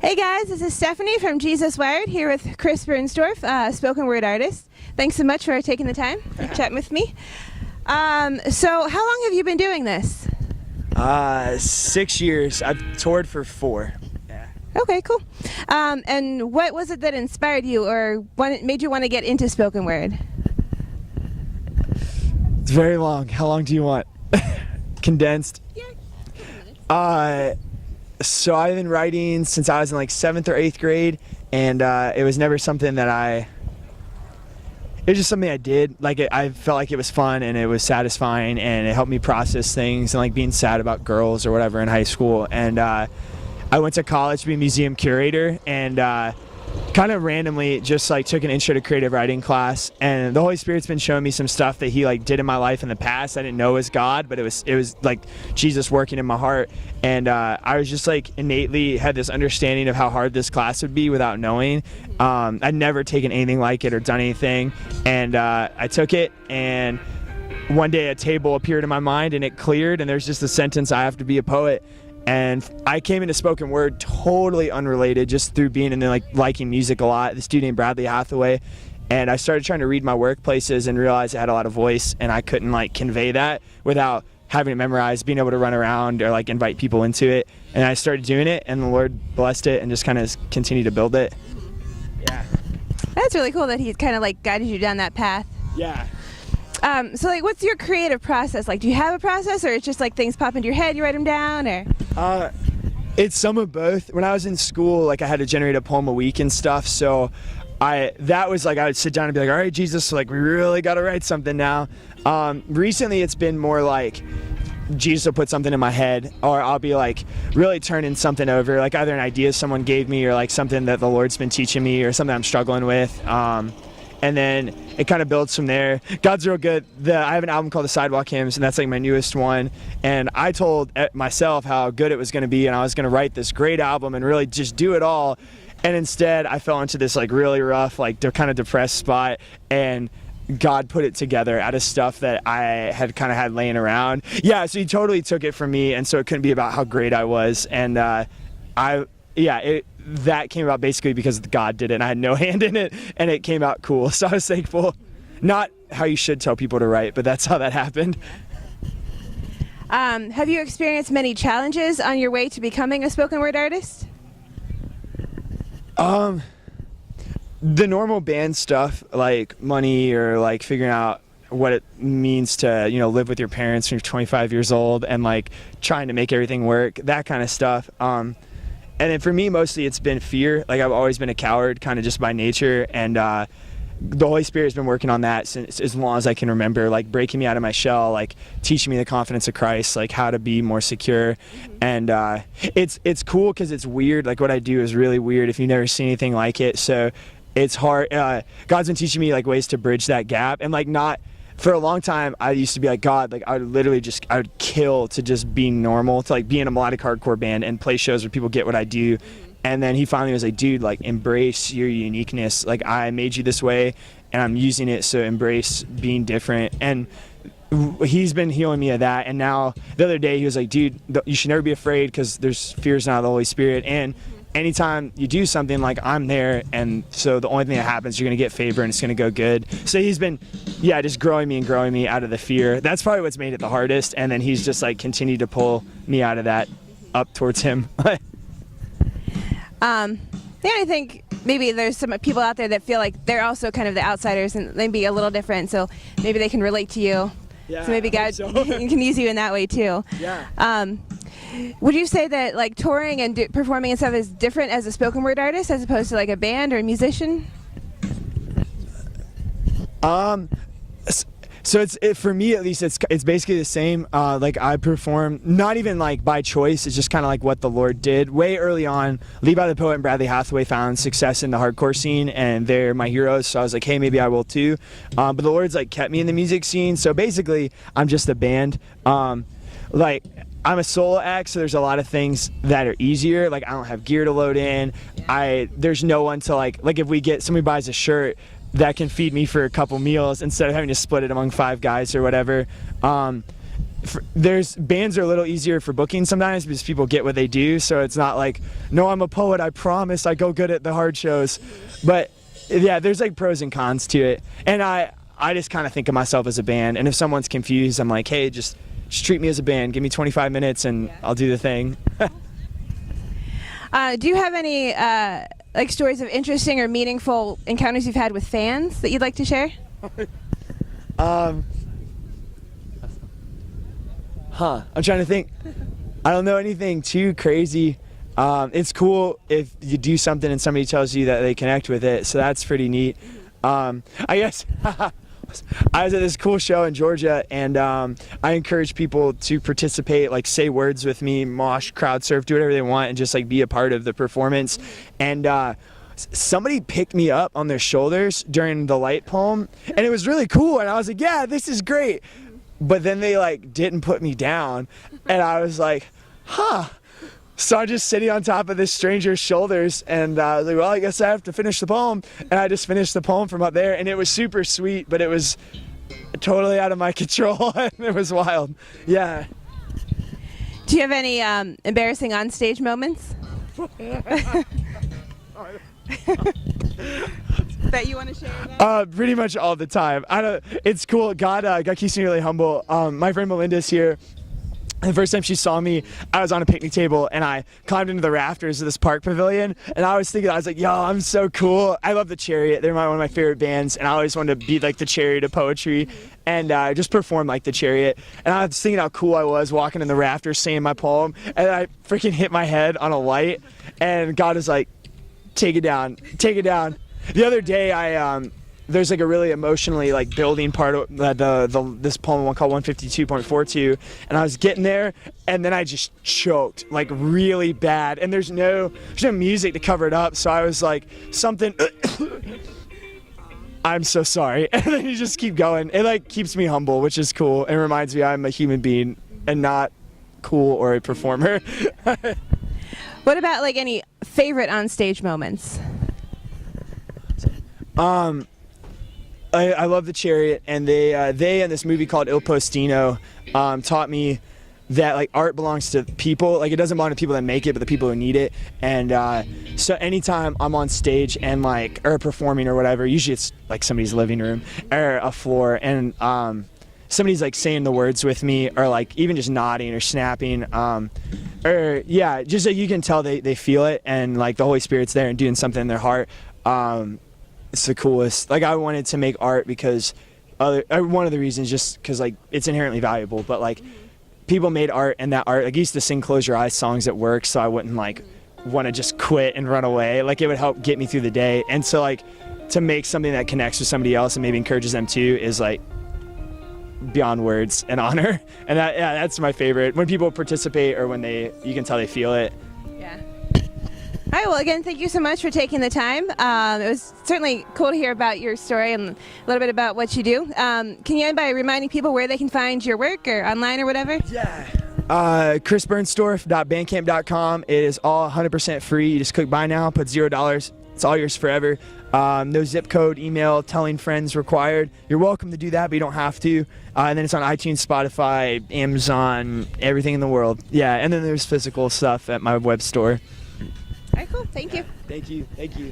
Hey guys, this is Stephanie from JesusWired here with Chris Bernstorf, spoken word artist. Thanks so much for taking the time to chat with me. So how long have you been doing this? 6 years. I've toured for 4. Yeah. Okay, cool. And what was it that inspired you or made you want to get into spoken word? It's very long. How long do you want? Condensed? Yeah. So I've been writing since I was in like 7th or 8th grade, and it was never something that it was just something I did. Like I felt like it was fun and it was satisfying, and it helped me process things and like being sad about girls or whatever in high school. And I went to college to be a museum curator, and kind of randomly just like took an intro to creative writing class, and the Holy Spirit's been showing me some stuff that he like did in my life in the past. I didn't know was God, but it was like Jesus working in my heart. And I was just like innately had this understanding of how hard this class would be without knowing. I'd never taken anything like it or done anything, and I took it, and one day a table appeared in my mind and it cleared, and there's just a sentence, I have to be a poet. And I came into spoken word totally unrelated, just through being in like liking music a lot. This dude named Bradley Hathaway, and I started trying to read my workplaces and realized I had a lot of voice, and I couldn't like convey that without having it memorized, being able to run around or like invite people into it. And I started doing it, and the Lord blessed it and just kind of continued to build it. Yeah. That's really cool that he's kind of like guided you down that path. Yeah. So like, what's your creative process? Like, do you have a process, or it's just like things pop into your head, you write them down, or? It's some of both. When I was in school, like I had to generate a poem a week and stuff, so that was like I would sit down and be like, all right, Jesus, like we really got to write something now. Recently, it's been more like Jesus will put something in my head, or I'll be like really turning something over, like either an idea someone gave me or like something that the Lord's been teaching me or something I'm struggling with. And then it kind of builds from there. God's real good. I have an album called The Sidewalk Hymns, and that's like my newest one. And I told myself how good it was going to be, and I was going to write this great album and really just do it all. And instead, I fell into this like really rough, like kind of depressed spot, and God put it together out of stuff that I had kind of had laying around. Yeah, so he totally took it from me, and so it couldn't be about how great I was. And that came about basically because God did it, and I had no hand in it, and it came out cool. So I was thankful. Not how you should tell people to write, but that's how that happened. Have you experienced many challenges on your way to becoming a spoken word artist? The normal band stuff, like money or like figuring out what it means to, live with your parents when you're 25 years old and like trying to make everything work, that kind of stuff. And then for me, mostly it's been fear. Like I've always been a coward kind of just by nature. And the Holy Spirit's been working on that since as long as I can remember, like breaking me out of my shell, like teaching me the confidence of Christ, like how to be more secure. And it's cool because it's weird. Like what I do is really weird if you've never seen anything like it. So it's hard. God's been teaching me like ways to bridge that gap, and like not. For a long time, I used to be like, God, like I would kill to just be normal, to like be in a melodic hardcore band and play shows where people get what I do. And then he finally was like, dude, like embrace your uniqueness. Like I made you this way and I'm using it, so embrace being different. And he's been healing me of that. And now the other day he was like, dude, you should never be afraid because there's fears not of the Holy Spirit. And anytime you do something, like I'm there, and so the only thing that happens, you're gonna get favor and it's gonna go good. So he's been just growing me out of the fear. That's probably what's made it the hardest, and then he's just like continued to pull me out of that up towards him. I think maybe there's some people out there that feel like they're also kind of the outsiders and maybe a little different, so maybe they can relate to you. Yeah, so maybe God can use you in that way too. Yeah. Would you say that like touring and performing and stuff is different as a spoken word artist as opposed to like a band or a musician? So for me at least, it's basically the same. Like I perform not even like by choice. It's just kind of like what the Lord did. Way early on, Levi the Poet and Bradley Hathaway found success in the hardcore scene, and they're my heroes. So I was like, hey, maybe I will too. But the Lord's like kept me in the music scene. So basically, I'm just a band. Like I'm a solo act, so there's a lot of things that are easier. Like I don't have gear to load in. There's no one to like if somebody buys a shirt, that can feed me for a couple meals instead of having to split it among 5 guys or whatever. there's bands are a little easier for booking sometimes because people get what they do, so it's not like, no, I'm a poet, I promise I go good at the hard shows. But yeah, there's like pros and cons to it, and I just kind of think of myself as a band, and if someone's confused, I'm like, hey, just treat me as a band, give me 25 minutes and I'll do the thing. Do you have any like stories of interesting or meaningful encounters you've had with fans that you'd like to share? I'm trying to think. I don't know anything too crazy. It's cool if you do something and somebody tells you that they connect with it, so that's pretty neat. I guess I was at this cool show in Georgia, and I encourage people to participate, like say words with me, mosh, crowd surf, do whatever they want, and just like be a part of the performance. And somebody picked me up on their shoulders during the light poem, and it was really cool, and I was like, yeah, this is great. But then they like didn't put me down, and I was like, huh. So I'm just sitting on top of this stranger's shoulders, and I was like, well, I guess I have to finish the poem. And I just finished the poem from up there, and it was super sweet, but it was totally out of my control. It was wild. Yeah. Do you have any embarrassing onstage moments that you want to share? Pretty much all the time. It's cool. God keeps me really humble. My friend Melinda's here. The first time she saw me, I was on a picnic table and I climbed into the rafters of this park pavilion, and I was like, yo, I'm so cool. I love the Chariot. They're one of my favorite bands, and I always wanted to be like the Chariot of poetry and just perform like the Chariot. And I was thinking how cool I was walking in the rafters saying my poem, and I freaking hit my head on a light, and God is like, take it down, take it down. The other day, there's like a really emotionally like building part of this poem called 152.42, and I was getting there, and then I just choked like really bad, and there's no music to cover it up, so I was like, something I'm so sorry, and then you just keep going. It like keeps me humble, which is cool, and reminds me I'm a human being and not cool or a performer. What about like any favorite onstage moments? I love the Chariot, and they in this movie called Il Postino taught me that like art belongs to people. Like it doesn't belong to people that make it, but the people who need it. And so anytime I'm on stage and like or performing or whatever, usually it's like somebody's living room or a floor, and somebody's like saying the words with me, or like even just nodding or snapping, or yeah, just so you can tell they feel it, and like the Holy Spirit's there and doing something in their heart. It's the coolest. Like I wanted to make art because one of the reasons just because like it's inherently valuable, but like people made art, and that art, like I used to sing Close Your Eyes songs at work, so I wouldn't like want to just quit and run away. Like it would help get me through the day, and so like to make something that connects with somebody else and maybe encourages them too is like beyond words and honor. And that's my favorite, when people participate or when you can tell they feel it. Yeah. All right, well, again, thank you so much for taking the time. It was certainly cool to hear about your story and a little bit about what you do. Can you end by reminding people where they can find your work or online or whatever? Yeah. chrisbernstorf.bandcamp.com. It is all 100% free. You just click buy now, put $0. It's all yours forever. No zip code, email, telling friends required. You're welcome to do that, but you don't have to. And then it's on iTunes, Spotify, Amazon, everything in the world. Yeah, and then there's physical stuff at my web store. All right, cool. Thank you. Thank you. Thank you.